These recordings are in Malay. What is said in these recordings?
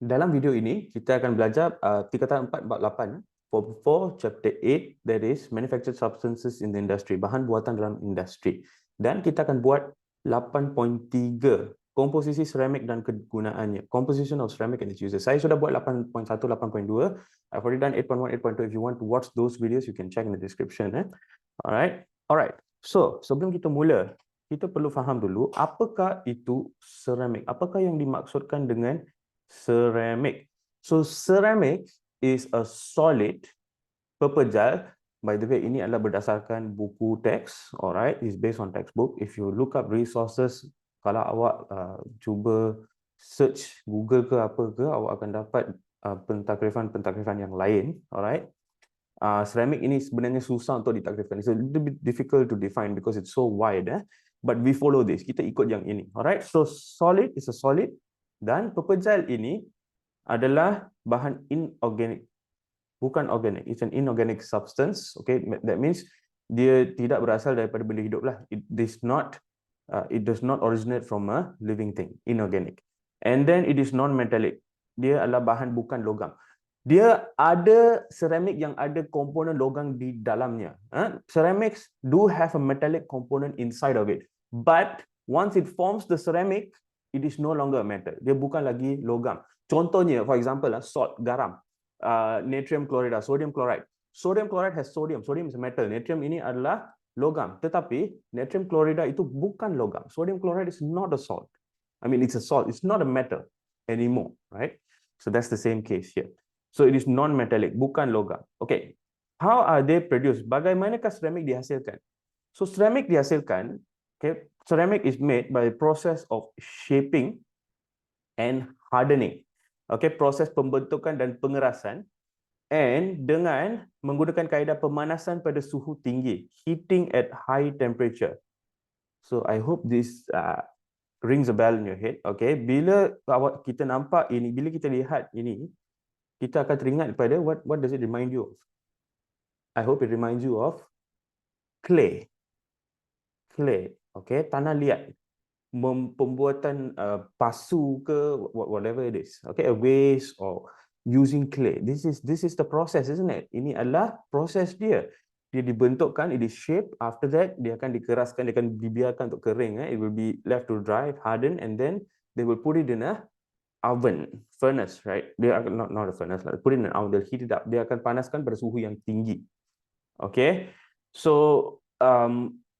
Dalam video ini, kita akan belajar tingkatan 4 bab 8, Form 4, Chapter 8, that is Manufactured Substances in the Industry, bahan buatan dalam industri. Dan kita akan buat 8.3, komposisi seramik dan kegunaannya. Composition of ceramic and its uses. Saya sudah buat 8.1, 8.2. I've already done 8.1, 8.2. If you want to watch those videos, you can check in the description. Alright. So, sebelum kita mula, kita perlu faham dulu, apakah itu seramik? Apakah yang dimaksudkan dengan ceramic? So ceramic is a solid pepejal. By the way, ini adalah berdasarkan buku teks. Alright, is based on textbook. If you look up resources, kalau awak cuba search Google ke apa ke, awak akan dapat pentakrifan yang lain. Alright. Ceramic ini sebenarnya susah untuk ditakrifkan. It's a little bit difficult to define because it's so wide. But we follow this. Kita ikut yang ini. Alright. So solid is a solid. Dan pepejal ini adalah bahan inorganic, bukan organic. It's an inorganic substance. Okay, that means dia tidak berasal daripada benda hidup lah. It does not originate from a living thing, inorganic. And then it is non-metallic. Dia adalah bahan bukan logam. Dia ada ceramic yang ada komponen logam di dalamnya. Ceramics do have a metallic component inside of it. But once it forms the ceramic, it is no longer a metal. Dia bukan lagi logam. Contohnya, for example, salt, garam, natrium chloride, sodium chloride. Sodium chloride has sodium. Sodium is a metal. Natrium ini adalah logam. Tetapi natrium chloride itu bukan logam. Sodium chloride is not a salt. I mean, it's a salt. It's not a metal anymore, right? So that's the same case here. So it is non-metallic, bukan logam. Okay. How are they produced? Bagaimanakah ceramic dihasilkan? So ceramic dihasilkan, okay, ceramic is made by the process of shaping and hardening. Okay, proses pembentukan dan pengerasan, and dengan menggunakan kaedah pemanasan pada suhu tinggi, heating at high temperature. So I hope this rings a bell in your head. Okay, bila kita nampak ini, bila kita lihat ini, kita akan teringat pada what does it remind you of? I hope it reminds you of clay. Clay, okay, tanah liat. Pembuatan pasu ke whatever it is, okay, a vase or using clay. This is the process, isn't it? Ini adalah proses dia. Dia dibentukkan, it is shaped. After that, dia akan dikeraskan, dia akan dibiarkan untuk kering. It will be left to dry, harden, and then they will put it in a oven, furnace, right? Dia akan not a furnace, put it in an oven, they'll heat it up. Dia akan panaskan pada suhu yang tinggi. Okay, so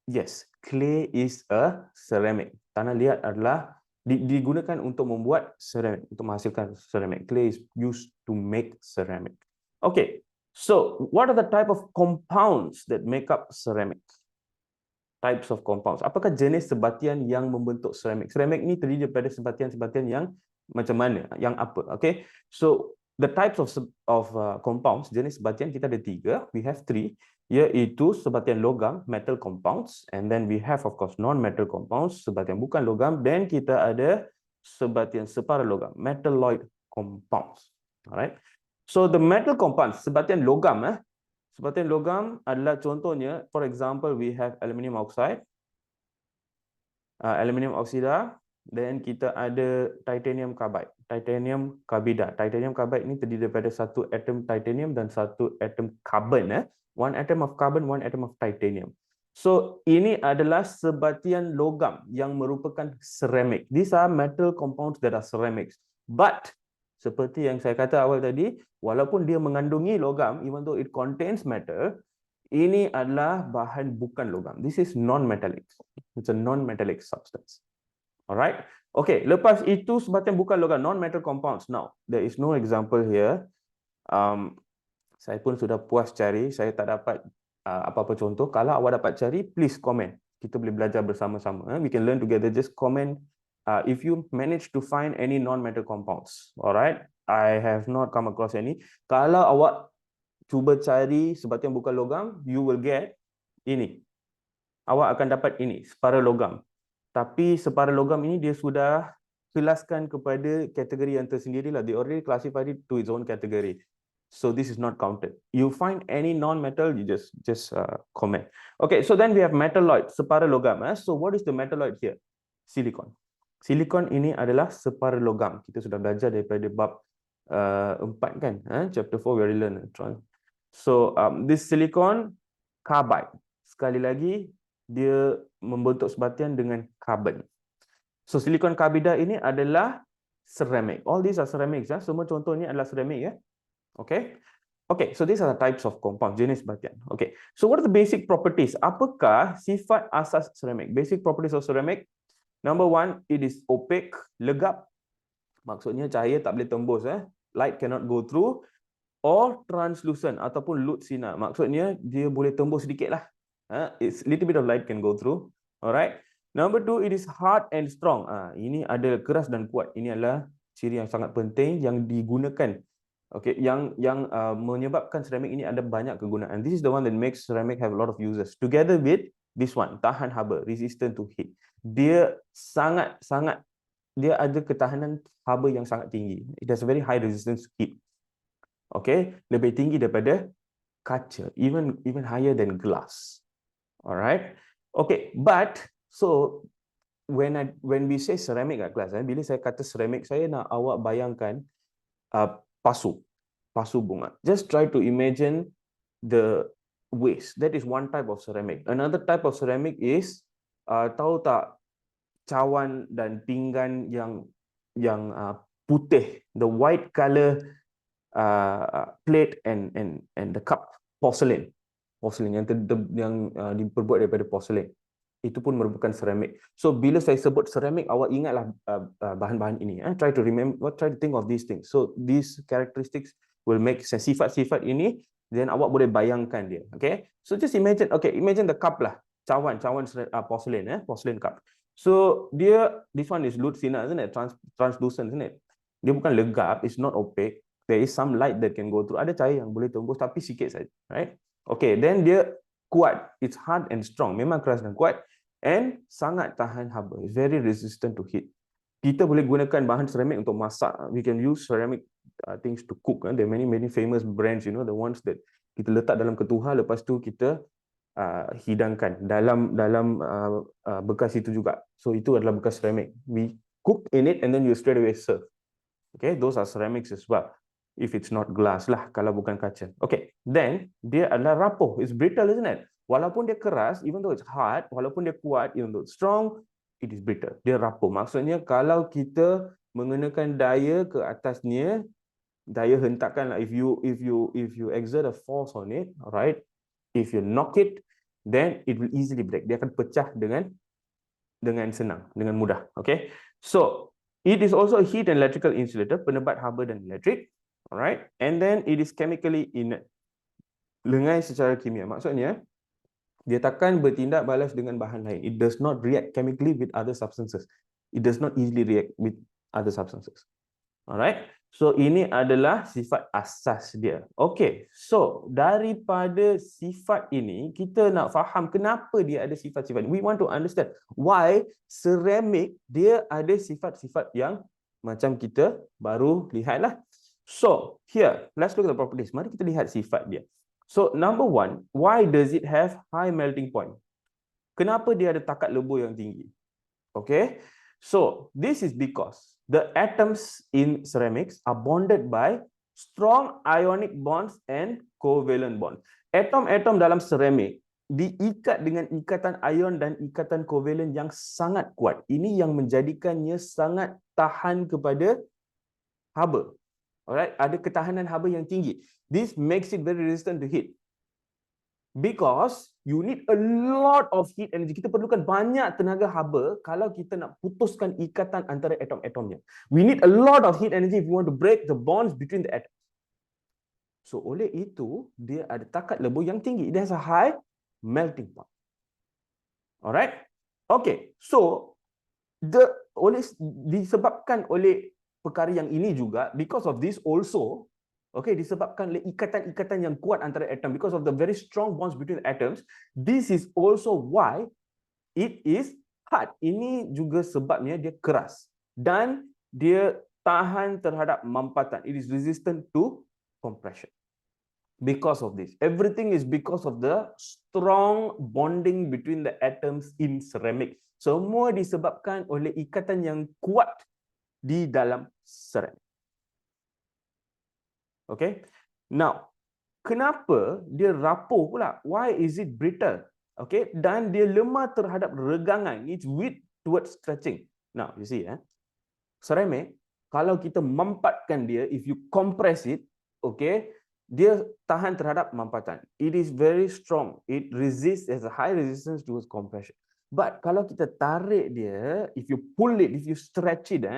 yes, clay is a ceramic. Tanah liat adalah digunakan untuk membuat ceramic, untuk menghasilkan ceramic. Clay is used to make ceramic. Okay, so what are the type of compounds that make up ceramic? Types of compounds. Apakah jenis sebatian yang membentuk ceramic? Ceramic ni terdiri daripada sebatian-sebatian yang macam mana? Yang apa? Okay, so the types of compounds, jenis sebatian kita ada 3. We have 3. Iaitu sebatian logam, metal compounds, and then we have of course non-metal compounds, sebatian bukan logam, dan kita ada sebatian separalogam, metalloid compounds. Alright. So the metal compounds, sebatian logam, sebatian logam adalah contohnya, for example, we have aluminium oxide, aluminium oxida, dan kita ada titanium carbide, titanium carbida. Titanium carbide ini terdiri daripada satu atom titanium dan satu atom carbon. One atom of carbon, one atom of titanium. So ini adalah sebatian logam yang merupakan ceramic. These are metal compounds that are ceramics. But seperti yang saya kata awal tadi, walaupun dia mengandungi logam, even though it contains metal, ini adalah bahan bukan logam. This is non-metallic. It's a non-metallic substance. Alright. Okay, lepas itu sebatian bukan logam, non-metal compounds. Now, there is no example here. Saya pun sudah puas cari, saya tak dapat apa-apa contoh. Kalau awak dapat cari, please comment. Kita boleh belajar bersama-sama. We can learn together. Just comment if you manage to find any non-metal compounds. Alright, I have not come across any. Kalau awak cuba cari sebatian bukan logam, you will get ini. Awak akan dapat ini, separalogam. Tapi separalogam ini dia sudah kelaskan kepada kategori yang tersendirilah. They already classified it to its own category. So this is not counted. You find any non-metal, you just comment. Okay, so then we have metalloid, separalogam. So what is the metalloid here? Silicon. Silicon ini adalah separalogam. Kita sudah belajar daripada bab 4 kan, chapter 4 we already learn. So this silicon carbide, sekali lagi dia membentuk sebatian dengan carbon. So silicon carbide ini adalah ceramic. All these are ceramics, semua contohnya adalah ceramic, ya. Okay. Okay, so these are the types of compound, jenis batian. Okay, so what are the basic properties? Apakah sifat asas ceramic? Basic properties of ceramic. Number one, it is opaque, legap. Maksudnya cahaya tak boleh tembus, light cannot go through. Or translucent ataupun lut sinar. Maksudnya dia boleh tembus sedikit lah. It's little bit of light can go through. Alright. Number two, it is hard and strong. Ini ada keras dan kuat. Ini adalah ciri yang sangat penting yang digunakan. Okay, yang menyebabkan ceramic ini ada banyak kegunaan. This is the one that makes ceramic have a lot of uses. Together with this one, tahan haba, resistant to heat. Dia dia ada ketahanan haba yang sangat tinggi. It has a very high resistance to heat. Okay, lebih tinggi daripada kaca, even higher than glass. Alright. Okay, but so when we say ceramic kat kelas, bila saya kata ceramic, saya nak awak bayangkan pasu bunga. Just try to imagine the waste. That is one type of ceramic. Another type of ceramic is tahu tak cawan dan pinggan yang putih, the white color plate and the cup, porcelain yang diperbuat daripada porcelain, itu pun merupakan ceramic. So bila saya sebut ceramic, awak ingatlah bahan-bahan ini. Try to remember, try to think of these things. So these characteristics will make sense. Sifat-sifat ini, then awak boleh bayangkan dia. Okay, so just imagine. Okay, imagine the cup lah, cawan porcelain, porcelain cup. So this one is lut sinar, isn't it? Translucent, isn't it? Dia bukan legap, it's not opaque. There is some light that can go through. Ada cahaya yang boleh tembus, tapi sikit saja, right? Okay, then dia kuat. It's hard and strong. Memang keras dan kuat. And sangat tahan haba. It's very resistant to heat. Kita boleh gunakan bahan ceramic untuk masak. We can use ceramic things to cook. There are many famous brands, the ones that kita letak dalam ketuhar, lepas tu kita hidangkan dalam bekas itu juga. So itu adalah bekas ceramic. We cook in it and then you straight away serve. Okay, those are ceramics as well. If it's not glass lah, kalau bukan kaca. Okay, then dia adalah rapuh. It's brittle, isn't it? Walaupun dia keras, even though it's hard, walaupun dia kuat, even though it's strong, it is brittle. Dia rapuh. Maksudnya kalau kita mengenakan daya ke atasnya, daya hentakan lah. If you exert a force on it, alright, if you knock it, then it will easily break. Dia akan pecah dengan senang, dengan mudah. Okay, so it is also a heat and electrical insulator, penebat haba dan elektrik. Alright, and then it is chemically inert. Lengai secara kimia. Maksudnya dia takkan bertindak balas dengan bahan lain. It does not react chemically with other substances. It does not easily react with other substances. Alright, so ini adalah sifat asas dia. Okay, so daripada sifat ini kita nak faham kenapa dia ada sifat-sifat. We want to understand why ceramic dia ada sifat-sifat yang macam kita baru lihatlah. So here, let's look at the properties. Mari kita lihat sifat dia. So number one, why does it have high melting point? Kenapa dia ada takat lebur yang tinggi? Okay, so this is because the atoms in ceramics are bonded by strong ionic bonds and covalent bonds. Atom-atom dalam ceramic diikat dengan ikatan ion dan ikatan covalent yang sangat kuat. Ini yang menjadikannya sangat tahan kepada haba. Alright, ada ketahanan haba yang tinggi. This makes it very resistant to heat. Because you need a lot of heat energy. Kita perlukan banyak tenaga haba kalau kita nak putuskan ikatan antara atom-atomnya. We need a lot of heat energy if we want to break the bonds between the atoms. So oleh itu, dia ada takat lebur yang tinggi. It has a high melting point. Alright? Okay, so disebabkan oleh perkara yang ini juga, because of this also, okay, disebabkan oleh ikatan-ikatan yang kuat antara atom, because of the very strong bonds between the atoms, this is also why it is hard. Ini juga sebabnya dia keras dan dia tahan terhadap mampatan. It is resistant to compression. Because of this, everything is because of the strong bonding between the atoms in ceramic. Semua disebabkan oleh ikatan yang kuat di dalam ceramic. Okay. Now, kenapa dia rapuh pula? Why is it brittle? Okay. Dan dia lemah terhadap regangan. It's weak towards stretching. Now, you see, ceramic, kalau kita mampatkan dia, if you compress it, okay, dia tahan terhadap mampatan. It is very strong. It resists, has a high resistance towards compression. But kalau kita tarik dia, if you pull it, if you stretch it,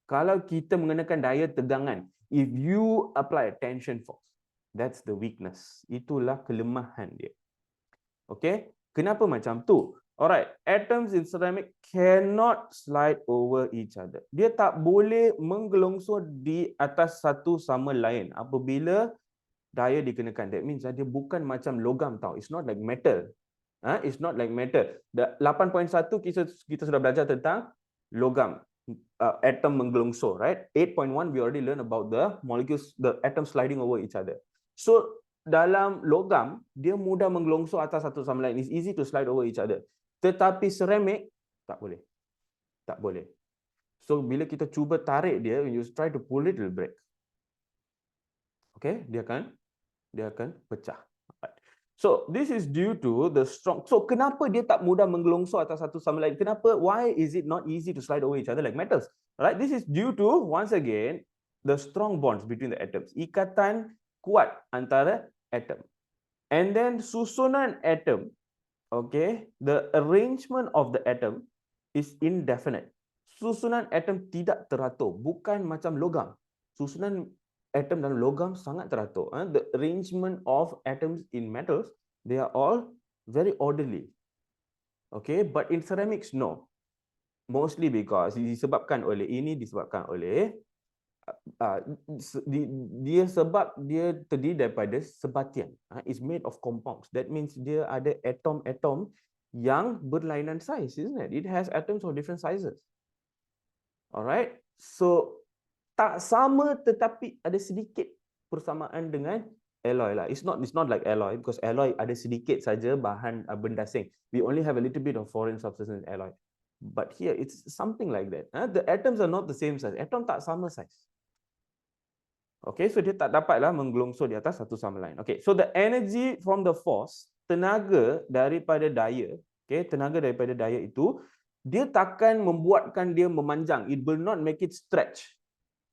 kalau kita mengenakan daya tegangan, if you apply a tension force, that's the weakness. Itulah kelemahan dia. Okay? Kenapa macam tu? Alright, atoms in ceramic cannot slide over each other. Dia tak boleh menggelongsor di atas satu sama lain apabila daya dikenakan. That means dia bukan macam logam tau. It's not like metal. It's not like metal. 8.1 kita sudah belajar tentang logam. Atom menggelongsor, right? 8.1 we already learned about the molecules, the atoms sliding over each other. So dalam logam dia mudah menggelongsor atas satu sama lain. It's easy to slide over each other. Tetapi ceramic tak boleh. Tak boleh. So bila kita cuba tarik dia, when you try to pull it, it will break. Okay, dia akan pecah. So this is due to the strong. So kenapa dia tak mudah menggelongsor atas satu sama lain? Kenapa? Why is it not easy to slide over each other like metals? Right? This is due to, once again, the strong bonds between the atoms. Ikatan kuat antara atom. And then susunan atom. Okay, the arrangement of the atom is indefinite. Susunan atom tidak teratur, bukan macam logam. Susunan atom dalam logam sangat teratur. The arrangement of atoms in metals, they are all very orderly. Okay, but in ceramics, no. Mostly because disebabkan oleh dia sebab dia terdiri daripada sebatian. It's made of compounds. That means dia ada atom-atom yang berlainan saiz, isn't it? It has atoms of different sizes. Alright. So tak sama tetapi ada sedikit persamaan dengan alloy lah. It's not like alloy because alloy ada sedikit saja bahan benda asing. We only have a little bit of foreign substance in alloy. But here it's something like that. The atoms are not the same size. Atom tak sama size. Okay, so dia tak dapatlah menggelongsor di atas satu sama lain. Okay, so the energy from the force, tenaga daripada daya, okay, tenaga daripada daya itu, dia takkan membuatkan dia memanjang. It will not make it stretch.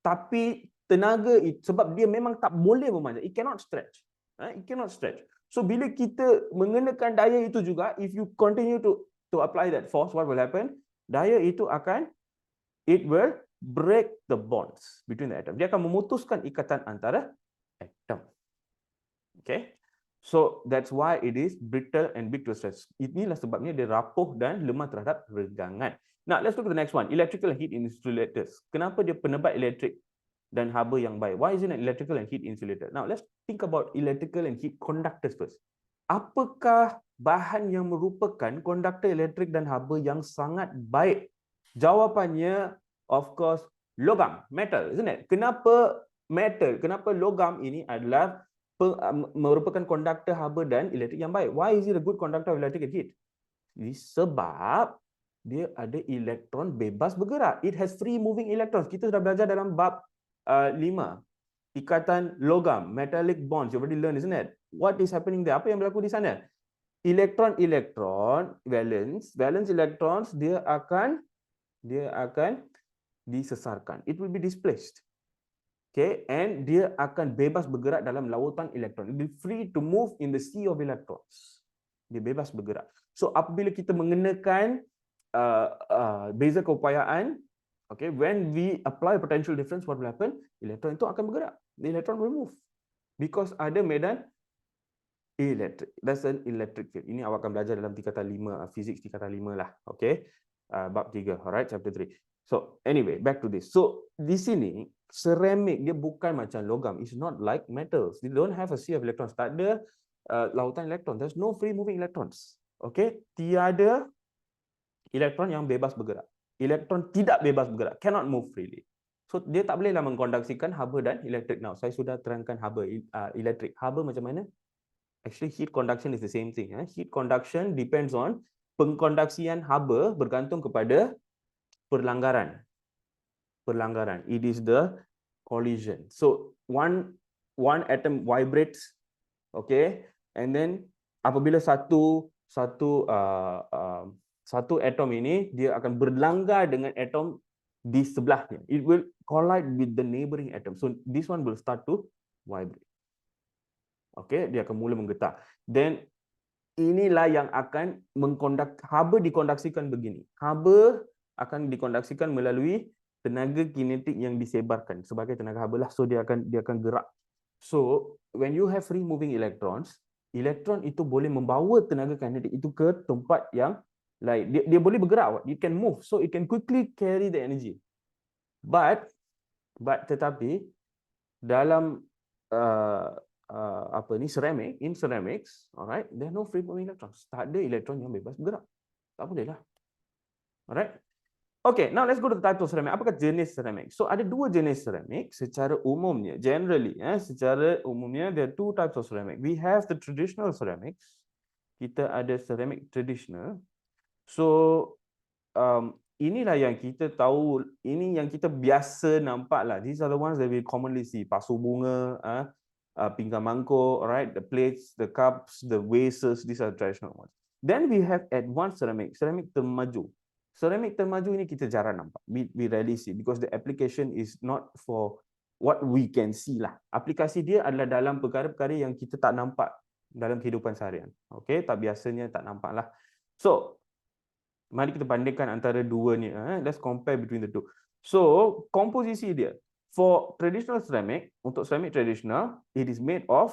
Tapi tenaga itu, sebab dia memang tak boleh memanjang. It cannot stretch. It cannot stretch. So bila kita mengenakan daya itu juga, if you continue to apply that force, what will happen? Daya itu it will break the bonds between the atom. Dia akan memutuskan ikatan antara atom. Okay. So that's why it is brittle and weak to stretch. Inilah sebabnya dia rapuh dan lemah terhadap regangan. Now let's look at the next one. Electrical and heat insulators. Kenapa dia penebat elektrik dan haba yang baik? Why is it an electrical and heat insulator? Now let's think about electrical and heat conductors first. Apakah bahan yang merupakan konduktor elektrik dan haba yang sangat baik? Jawapannya, of course, logam, metal, isn't it? Kenapa metal? Kenapa logam ini adalah merupakan konduktor haba dan elektrik yang baik? Why is it a good conductor of electric and heat? Sebab dia ada elektron bebas bergerak. It has free moving electrons. Kita sudah belajar dalam bab 5. Ikatan logam, metallic bonds. You already learned, isn't it? What is happening there? Apa yang berlaku di sana? Elektron, valence electrons, dia akan disesarkan. It will be displaced. Okay, and dia akan bebas bergerak dalam lautan elektron. It will be free to move in the sea of electrons. Dia bebas bergerak. So apabila kita mengenakan beza keupayaan, okay, when we apply potential difference, what will happen? Elektron itu akan bergerak. The electron will move because ada medan elektrik. That's an electric field. Ini awak akan belajar dalam tingkatan 5, fizik tingkatan 5 lah. Okay, bab 3, alright, chapter 3. So anyway, back to this. So di sini ceramic dia bukan macam logam. It's not like metals. They don't have a sea of electrons. Tak ada lautan elektron. There's no free moving electrons. Okay, tiada elektron yang bebas bergerak. Elektron tidak bebas bergerak. Cannot move freely. So dia tak bolehlah mengkonduksikan haba dan elektrik. Now saya sudah terangkan haba, elektrik. Haba macam mana? Actually, heat conduction is the same thing. Heat conduction depends on pengkonduksian haba bergantung kepada perlanggaran. It is the collision. So one one atom vibrates, okay, and then apabila satu atom ini dia akan berlanggar dengan atom di sebelahnya, it will collide with the neighboring atom, so this one will start to vibrate, okay, dia akan mula menggetar. Then inilah yang akan haba dikondaksikan begini. Haba akan dikondaksikan melalui tenaga kinetik yang disebarkan sebagai tenaga haba lah. So dia akan gerak. So when you have free moving electrons, elektron itu boleh membawa tenaga kinetik itu ke tempat yang lain. Dia boleh bergerak. It can move. So it can quickly carry the energy. But tetapi dalam ceramics, alright, there are no free moving electrons. Tak ada elektron yang bebas bergerak. Tak boleh lah. Alright. Okay, now let's go to the type of ceramic. Apakah jenis ceramic? So ada dua jenis ceramic secara umumnya. Generally, secara umumnya there are two types of ceramic. We have the traditional ceramics. Kita ada ceramic traditional. So inilah yang kita tahu, ini yang kita biasa nampak lah. These are the ones that we commonly see. Pasu bunga, pinggan mangkuk, right? The plates, the cups, the vases, these are traditional ones. Then we have advanced ceramic, ceramic termaju. Ceramic termaju ini kita jarang nampak. We rarely see because the application is not for what we can see lah. Aplikasi dia adalah dalam perkara-perkara yang kita tak nampak dalam kehidupan seharian. Okay, tak biasanya tak nampak lah. So, mari kita bandingkan antara dua ni. Let's compare between the two. So, komposisi dia. For traditional ceramic, untuk ceramic traditional, it is made of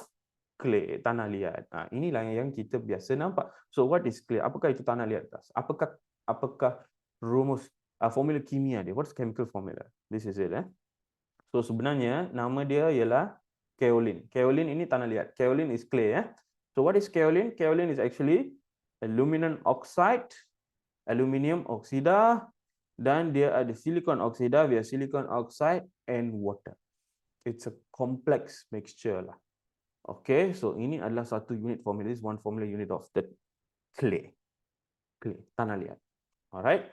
clay, tanah liat. Inilah yang kita biasa nampak. So, what is clay? Apakah itu tanah liat? Apakah rumus, formula kimia dia? What's chemical formula? This is it. So, sebenarnya nama dia ialah kaolin. Kaolin ini tanah liat. Kaolin is clay. So, what is kaolin? Kaolin is actually aluminum oxide, aluminium oksida, dan dia ada silicon oksida, via silicon oxide and water. It's a complex mixture lah. Okay, so ini adalah satu unit formula. This is one formula unit of the clay. Clay, tanah liat. Alright.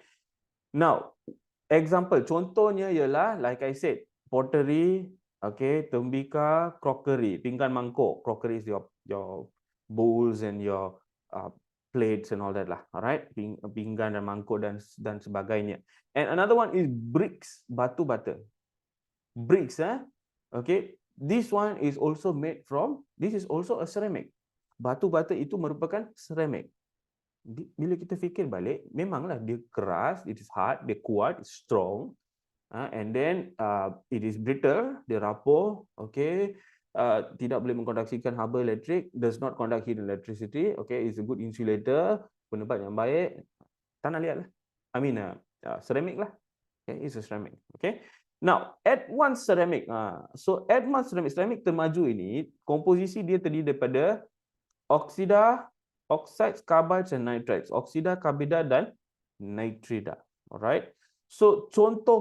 Now, example, contohnya ialah, like I said, pottery, okay, tembika, crockery, pinggan mangkuk. Crockery is your bowls and your plates and all that lah. Alright, pinggan dan mangkuk dan sebagainya. And another one is bricks, batu bata. Bricks, okay. This one is also made from, this is also a ceramic. Batu bata itu merupakan ceramic. Bila kita fikir balik, memanglah dia keras, it is hard, dia kuat, it's strong, and then it is brittle, dia rapuh, okay, tidak boleh mengkondaksikan haba elektrik, does not conduct heat and electricity, okay, is a good insulator, penebat yang baik, tanah liat lah, ceramic lah, okay, it's a ceramic, okay. Now, advanced ceramic, so advanced ceramic termaju ini, komposisi dia terdiri daripada oksida, oxides, carbides and nitrides. Oksida, karbida dan nitrida. Alright. So contoh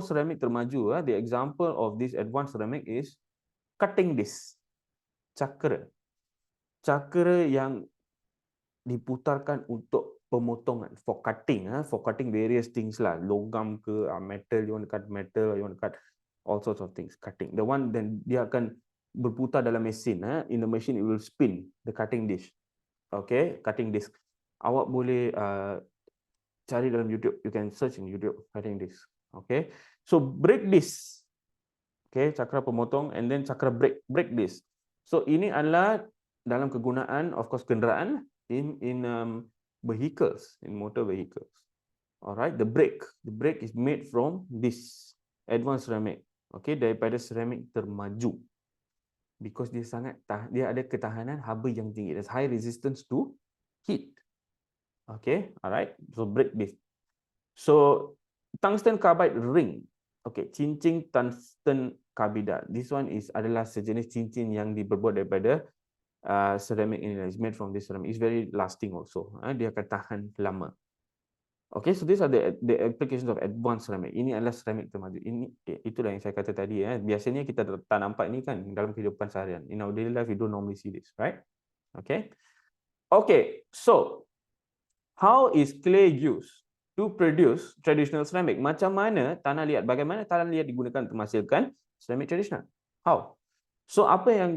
ceramic termaju, the example of this advanced ceramic is cutting disc. Cakra. Cakra yang diputarkan untuk pemotongan, for cutting various things lah, logam ke, metal, you want to cut metal, you want to cut all sorts of things, cutting. The one then dia akan berputar dalam mesin, in the machine it will spin the cutting disc. Okay, cutting disc. Awak boleh cari dalam YouTube, you can search in YouTube cutting disc. Okay, so brake disc, okay, cakra pemotong, and then cakra brake disc. So ini adalah dalam kegunaan, of course, kenderaan in vehicles, in motor vehicles. Alright, the brake is made from this advanced ceramic, okay, daripada ceramic termaju, because dia ada ketahanan haba yang tinggi. There's high resistance to heat. Okay, alright. So brake disc. So tungsten carbide ring. Okay, cincin tungsten karbida. This one adalah sejenis cincin yang diperbuat daripada ceramic ini. It's made from this ceramic. It's very lasting also. Dia akan tahan lama. Okay, so these are the applications of advanced ceramic. Ini adalah ceramic termaju. Itulah yang saya kata tadi. Biasanya kita tak nampak ini kan dalam kehidupan seharian. In our daily life, we don't normally see this, right? Okay. Okay, so how is clay used to produce traditional ceramic? Macam mana tanah liat? Bagaimana tanah liat digunakan untuk menghasilkan ceramic traditional? How? So apa yang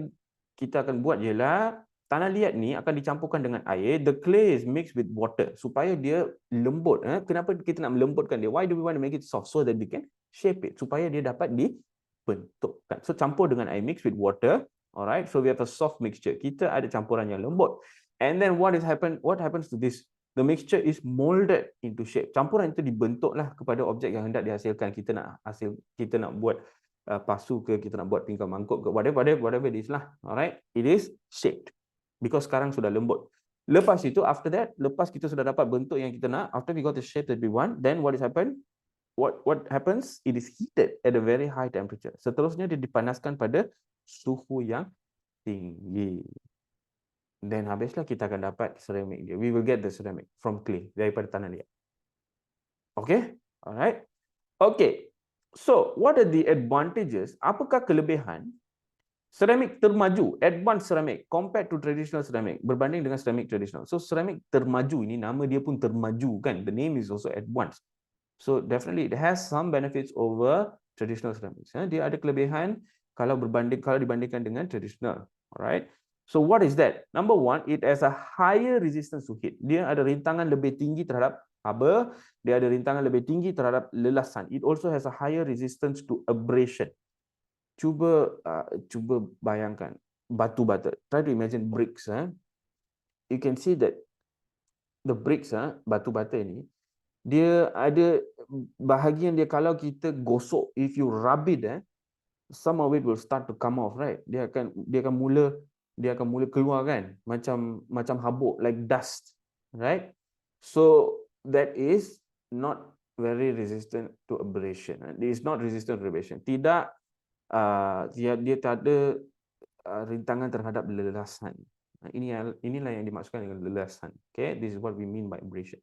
kita akan buat ialah tanah liat ni akan dicampurkan dengan air. The clay is mixed with water supaya dia lembut. Kenapa kita nak melembutkan dia? Why do we want to make it soft? So that we can shape it. Supaya dia dapat dibentukkan. So campur dengan air mixed with water. Alright. So we have a soft mixture. Kita ada campuran yang lembut. And then what happens to this? The mixture is molded into shape. Campuran itu dibentuklah kepada objek yang hendak dihasilkan. Kita nak buat pasu ke, kita nak buat pinggan mangkuk ke, whatever it is lah. Alright, it is shaped because sekarang sudah lembut. Lepas itu, after that, lepas kita sudah dapat bentuk yang kita nak, after we got the shape that we want, then what happens? It is heated at a very high temperature. Seterusnya dia dipanaskan pada suhu yang tinggi. Then habislah kita akan dapat ceramic dia. We will get the ceramic from clay, daripada tanah liat. Okay, alright. Okay. So, what are the advantages? Apakah kelebihan ceramic termaju, advanced ceramic compared to traditional ceramic berbanding dengan ceramic traditional? So, ceramic termaju ini nama dia pun termaju kan. The name is also advanced. So, definitely it has some benefits over traditional ceramics. Dia ada kelebihan kalau dibandingkan dengan traditional. Alright. So, what is that? Number one, it has a higher resistance to heat. Dia ada rintangan lebih tinggi terhadap haba, dia ada rintangan lebih tinggi terhadap lelasan. It also has a higher resistance to abrasion. Cuba bayangkan batu bata. Try to imagine bricks. You can see that the bricks, batu bata ini, dia ada bahagian dia kalau kita gosok, if you rub it, some of it will start to come off, right? Dia akan mula keluar kan, macam habuk, like dust, right? So that is not very resistant to abrasion. It is not resistant to abrasion. Tidak, dia tak ada rintangan terhadap lelasan. Inilah yang dimaksudkan dengan lelasan. Okay, this is what we mean by abrasion.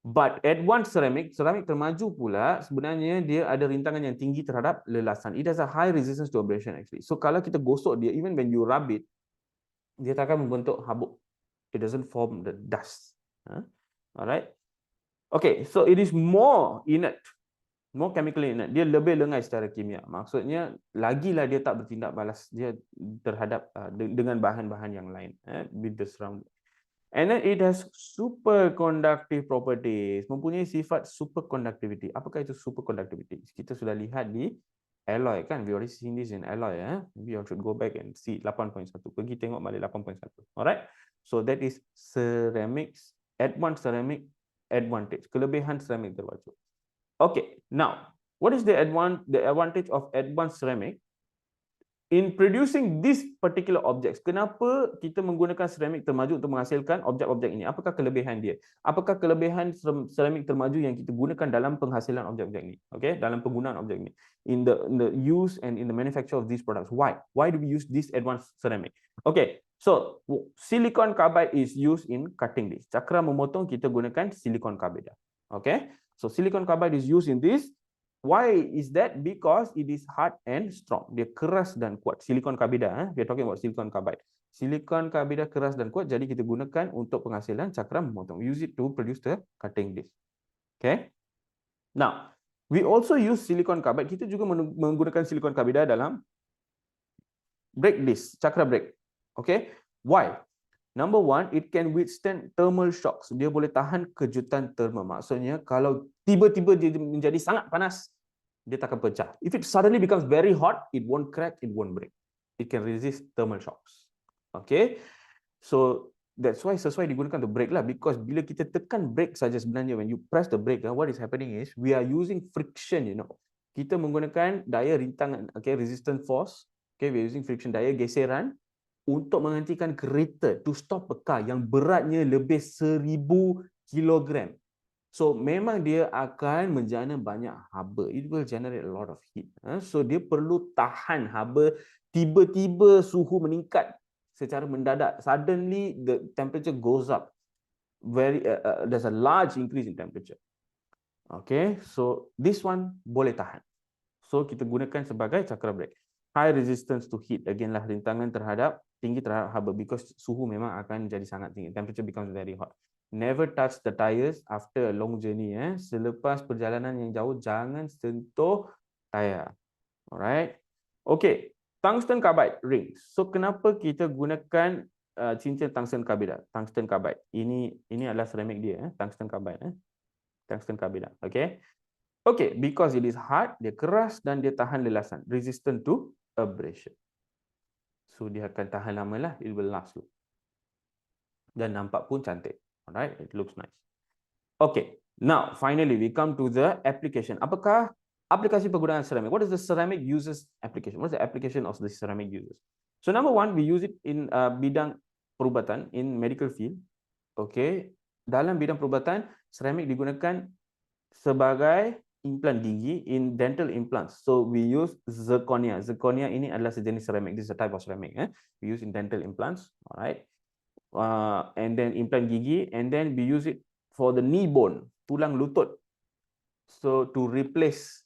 But advanced ceramic termaju pula sebenarnya dia ada rintangan yang tinggi terhadap lelasan. It has a high resistance to abrasion actually. So kalau kita gosok dia, even when you rub it, dia tak akan membentuk habuk. It doesn't form the dust. Alright. Okay, so it is more inert, more chemically inert. Dia lebih lengai secara kimia. Maksudnya, lagilah dia tak bertindak balas dia terhadap dengan bahan-bahan yang lain with the surrounding. And then it has superconductive properties. Mempunyai sifat superconductivity. Apakah itu superconductivity? Kita sudah lihat di alloy kan. We already seen this in alloy. Maybe you should go back and see 8.1. Pergi tengok balik 8.1. Alright. So that is ceramics, advanced ceramic advantage. Kelebihan ceramic termaju. Okay. Now, what is the advantage of advanced ceramic? In producing these particular objects, kenapa kita menggunakan ceramic termaju untuk menghasilkan objek-objek ini? Apakah kelebihan dia? Apakah kelebihan ceramic termaju yang kita gunakan dalam penghasilan objek-objek ini? Okay, dalam penggunaan objek ini. In the use and in the manufacture of these products. Why? Why do we use this advanced ceramic? Okay, so silicon carbide is used in cutting this. Cakra memotong kita gunakan silicon carbide. Okay, so silicon carbide is used in this. Why is that? Because it is hard and strong. Dia keras dan kuat. Silicon carbide. We are talking about silicon carbide. Silicon carbide keras dan kuat. Jadi kita gunakan untuk penghasilan cakra memotong. We use it to produce the cutting disc. Okay. Now, we also use silicon carbide. Kita juga menggunakan silicon carbide dalam brake disc, cakra brake. Okay. Why? Number one, it can withstand thermal shocks. Dia boleh tahan kejutan thermal. Maksudnya, kalau tiba-tiba dia menjadi sangat panas, dia tak akan pecah. If it suddenly becomes very hot, it won't crack, it won't break. It can resist thermal shocks. Okay, so that's why sesuai digunakan untuk brake lah. Because bila kita tekan brake saja sebenarnya, when you press the brake, what is happening is we are using friction. Kita menggunakan daya rintangan, okay, resistance force. Okay, we are using friction, daya geseran, untuk menghentikan kereta, to stop a car yang beratnya lebih 1000 kilogram. So memang dia akan menjana banyak haba. It will generate a lot of heat. So dia perlu tahan haba. Tiba-tiba suhu meningkat secara mendadak. Suddenly the temperature goes up. There's a large increase in temperature. Okay, so this one boleh tahan. So kita gunakan sebagai cakra brake. High resistance to heat. Again lah, rintangan tinggi terhadap haba, because suhu memang akan jadi sangat tinggi. Temperature becomes very hot. Never touch the tires after a long journey. Selepas perjalanan yang jauh, jangan sentuh tayar. Alright. Okay. Tungsten carbide rings. So kenapa kita gunakan cincin tungsten carbide? Tungsten carbide. Ini adalah ceramic dia, tungsten carbide. Tungsten carbide. Okay. Okay, because it is hard, dia keras dan dia tahan lelasan, resistant to abrasion. So dia akan tahan lama lah, it will last you. Dan nampak pun cantik. Alright, it looks nice. Okay, now finally we come to the application. Apakah aplikasi penggunaan ceramic? What is the ceramic uses application? What is the application of the ceramic uses? So number one, we use it in bidang perubatan, in medical field. Okay, dalam bidang perubatan, ceramic digunakan sebagai implan gigi in dental implants. So we use zirconia. Zirconia ini adalah sejenis ceramic. This is a type of ceramic. We use in dental implants. Alright. And then implant gigi, and then we use it for the knee bone, tulang lutut. So to replace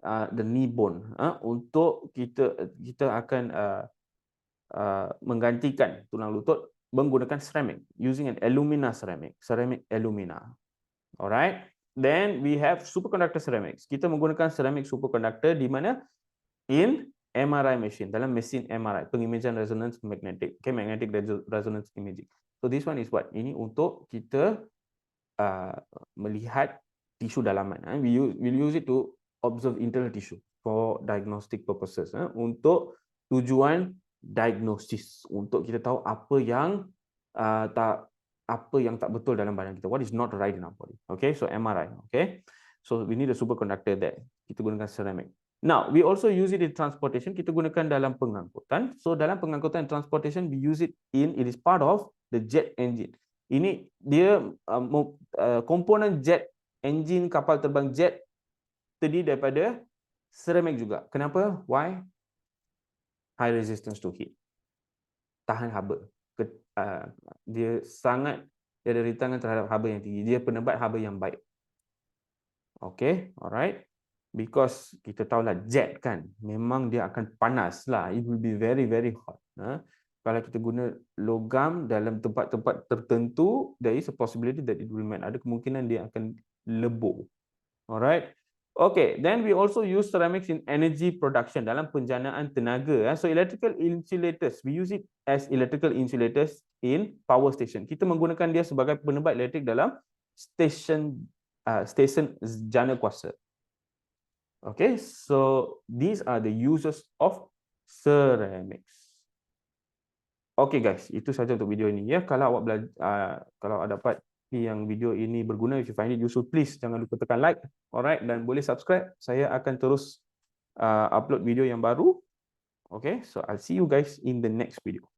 the knee bone, untuk kita akan menggantikan tulang lutut menggunakan ceramic, using an alumina ceramic alumina. Alright. Then we have superconductor ceramics. Kita menggunakan ceramic superconductor di mana? In MRI machine, dalam mesin MRI, pengimajan resonance magnetic, okay, magnetic resonance imaging. So this one is what? Ini untuk kita melihat tisu dalaman. We'll use it to observe internal tissue for diagnostic purposes. Untuk tujuan diagnosis, untuk kita tahu apa yang tak betul dalam badan kita, what is not right in our body. Okay, so MRI. Okay, so we need a superconductor there. Kita gunakan ceramic. Now we also use it in transportation. Kita gunakan dalam pengangkutan. So dalam pengangkutan and transportation, we use it is part of the jet engine. Ini dia komponen jet engine, kapal terbang jet terdiri daripada ceramic juga. Kenapa? Why? High resistance to heat, tahan haba. Dia ada rintangan terhadap haba yang tinggi. Dia penebat haba yang baik. Okay, alright. Because kita tahulah jet kan, memang dia akan panas lah. It will be very very hot. Kalau kita guna logam dalam tempat-tempat tertentu, there is a possibility that it will melt. Ada kemungkinan dia akan lebur. Alright. Okay, then we also use ceramics in energy production, dalam penjanaan tenaga. So electrical insulators, we use it as electrical insulators in power station. Kita menggunakan dia sebagai penebat elektrik dalam stesen jana kuasa. Okay, so these are the uses of ceramics. Okay guys, itu saja untuk video ini ya. Kalau awak kalau dapat yang video ini berguna, if you find it useful, please jangan lupa tekan like, alright, dan boleh subscribe. Saya akan terus upload video yang baru. Okay, so I'll see you guys in the next video.